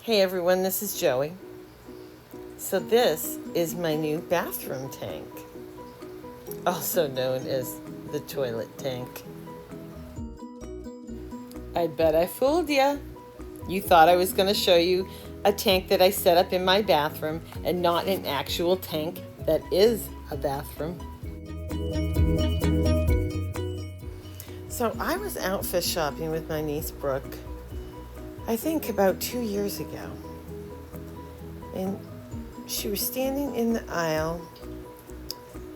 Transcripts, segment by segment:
Hey everyone, this is Joey. So this is my new bathroom tank, also known as the toilet tank. I bet I fooled ya. You thought I was going to show you a tank that I set up in my bathroom and not an actual tank that is a bathroom. So I was out fish shopping with my niece Brooke, I think about 2 years ago. And she was standing in the aisle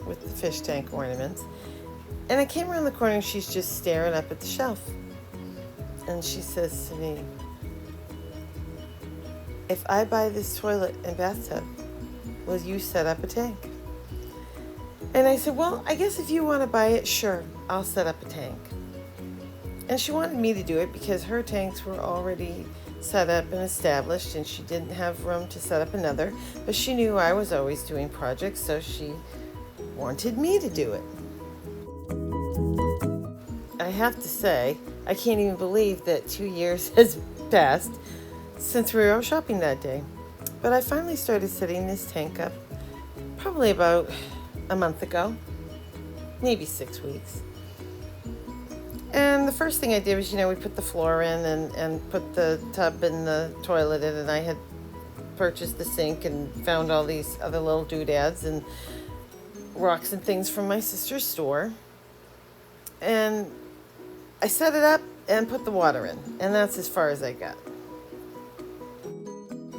with the fish tank ornaments. And I came around the corner and she's just staring up at the shelf. And she says to me, "If I buy this toilet and bathtub, will you set up a tank?" And I said, "Well, I guess if you want to buy it, sure, I'll set up a tank." And she wanted me to do it because her tanks were already set up and established and she didn't have room to set up another. But she knew I was always doing projects, so she wanted me to do it. I have to say, I can't even believe that 2 years has passed since we were out shopping that day. But I finally started setting this tank up probably about a month ago, maybe 6 weeks. And the first thing I did was, we put the floor in and put the tub and the toilet in, and I had purchased the sink and found all these other little doodads and rocks and things from my sister's store. And I set it up and put the water in, and that's as far as I got.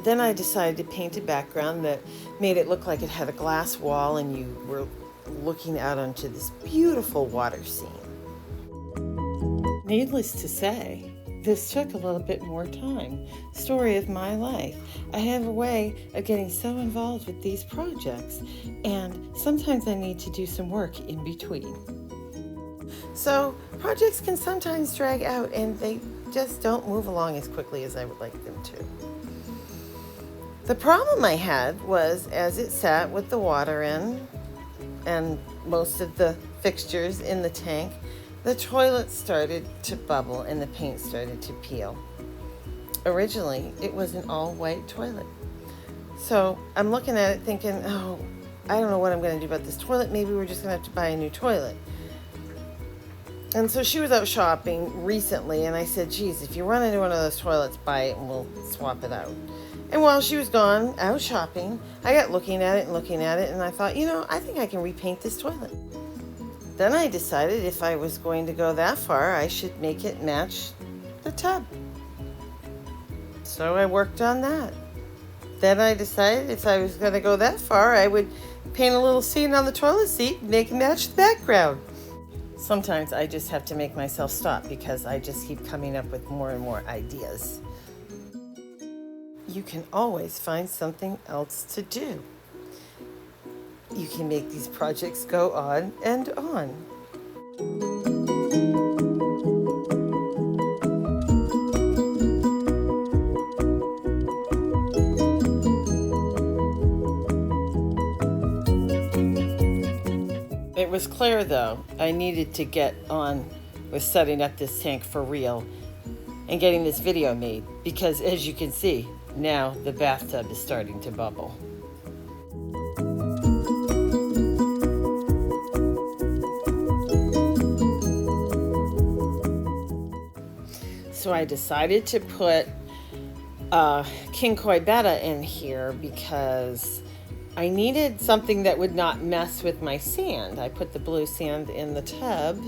Then I decided to paint a background that made it look like it had a glass wall and you were looking out onto this beautiful water scene. Needless to say, this took a little bit more time. Story of my life. I have a way of getting so involved with these projects, and sometimes I need to do some work in between. So projects can sometimes drag out and they just don't move along as quickly as I would like them to. The problem I had was, as it sat with the water in and most of the fixtures in the tank, the toilet started to bubble and the paint started to peel. Originally, it was an all-white toilet. So I'm looking at it thinking, I don't know what I'm going to do about this toilet. Maybe we're just going to have to buy a new toilet. And so she was out shopping recently, and I said, geez, if you run into one of those toilets, buy it and we'll swap it out. And while she was gone out shopping, I got looking at it, and I thought, I think I can repaint this toilet. Then I decided if I was going to go that far, I should make it match the tub. So I worked on that. Then I decided if I was going to go that far, I would paint a little scene on the toilet seat and make it match the background. Sometimes I just have to make myself stop because I just keep coming up with more and more ideas. You can always find something else to do. You can make these projects go on and on. It was clear, though, I needed to get on with setting up this tank for real and getting this video made because, as you can see, now the bathtub is starting to bubble. So I decided to put King Koi Betta in here because I needed something that would not mess with my sand. I put the blue sand in the tub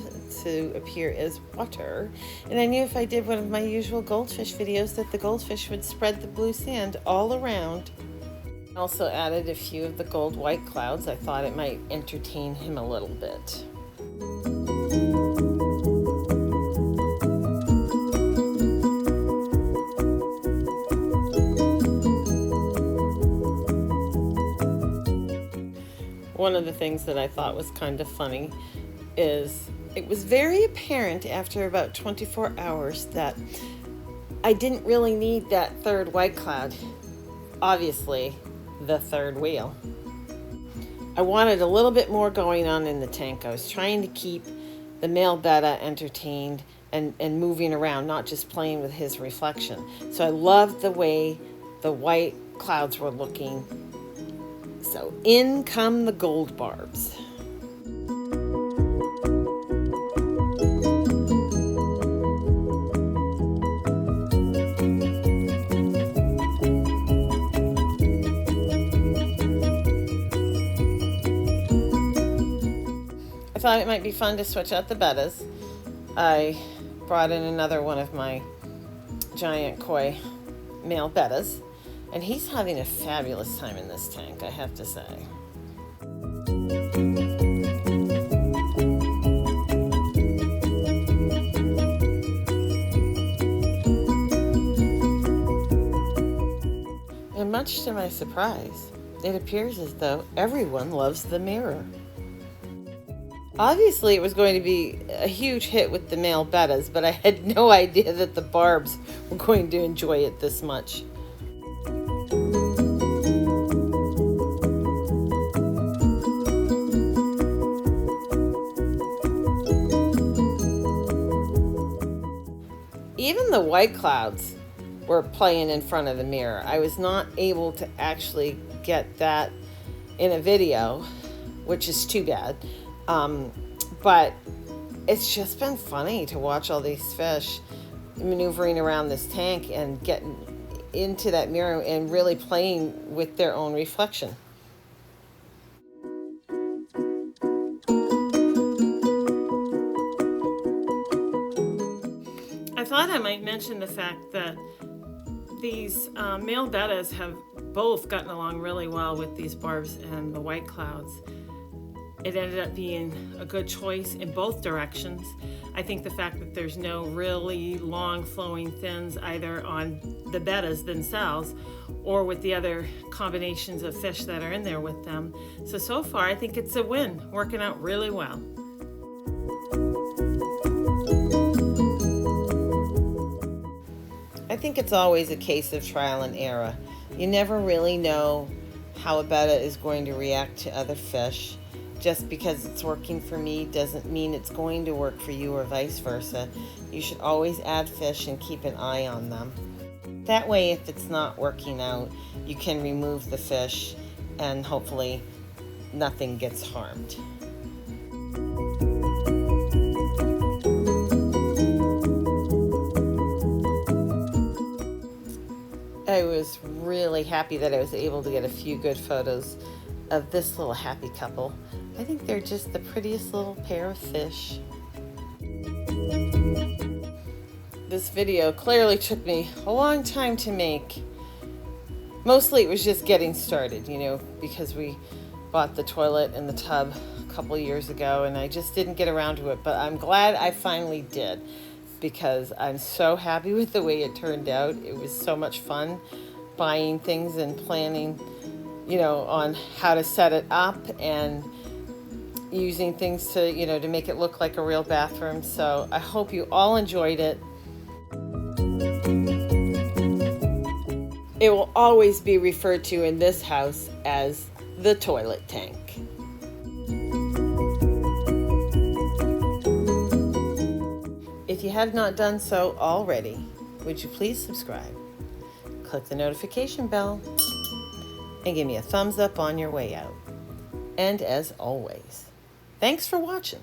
to appear as water. And I knew if I did one of my usual goldfish videos that the goldfish would spread the blue sand all around. I also added a few of the gold white clouds. I thought it might entertain him a little bit. One of the things that I thought was kind of funny is it was very apparent after about 24 hours that I didn't really need that third white cloud. Obviously, the third wheel. I wanted a little bit more going on in the tank. I was trying to keep the male betta entertained and moving around, not just playing with his reflection. So I loved the way the white clouds were looking. So in come the gold barbs. I thought it might be fun to switch out the bettas. I brought in another one of my giant koi male bettas, and he's having a fabulous time in this tank, I have to say. And much to my surprise, it appears as though everyone loves the mirror. Obviously, it was going to be a huge hit with the male bettas, but I had no idea that the barbs were going to enjoy it this much. Even the white clouds were playing in front of the mirror. I was not able to actually get that in a video, which is too bad. But it's just been funny to watch all these fish maneuvering around this tank and getting into that mirror and really playing with their own reflection. I thought I might mention the fact that these male bettas have both gotten along really well with these barbs and the white clouds. It ended up being a good choice in both directions. I think the fact that there's no really long flowing fins either on the bettas themselves or with the other combinations of fish that are in there with them. So far I think it's a win, working out really well. I think it's always a case of trial and error. You never really know how a betta is going to react to other fish. Just because it's working for me doesn't mean it's going to work for you or vice versa. You should always add fish and keep an eye on them. That way, if it's not working out, you can remove the fish and hopefully nothing gets harmed. I was really happy that I was able to get a few good photos of this little happy couple. I think they're just the prettiest little pair of fish. This video clearly took me a long time to make. Mostly it was just getting started, you know, because we bought the toilet and the tub a couple years ago and I just didn't get around to it, but I'm glad I finally did because I'm so happy with the way it turned out. It was so much fun buying things and planning, you know, on how to set it up and using things to, you know, to make it look like a real bathroom. So I hope you all enjoyed it. It will always be referred to in this house as the toilet tank. If you have not done so already, would you please subscribe? Click the notification bell and give me a thumbs up on your way out. And as always, thanks for watching.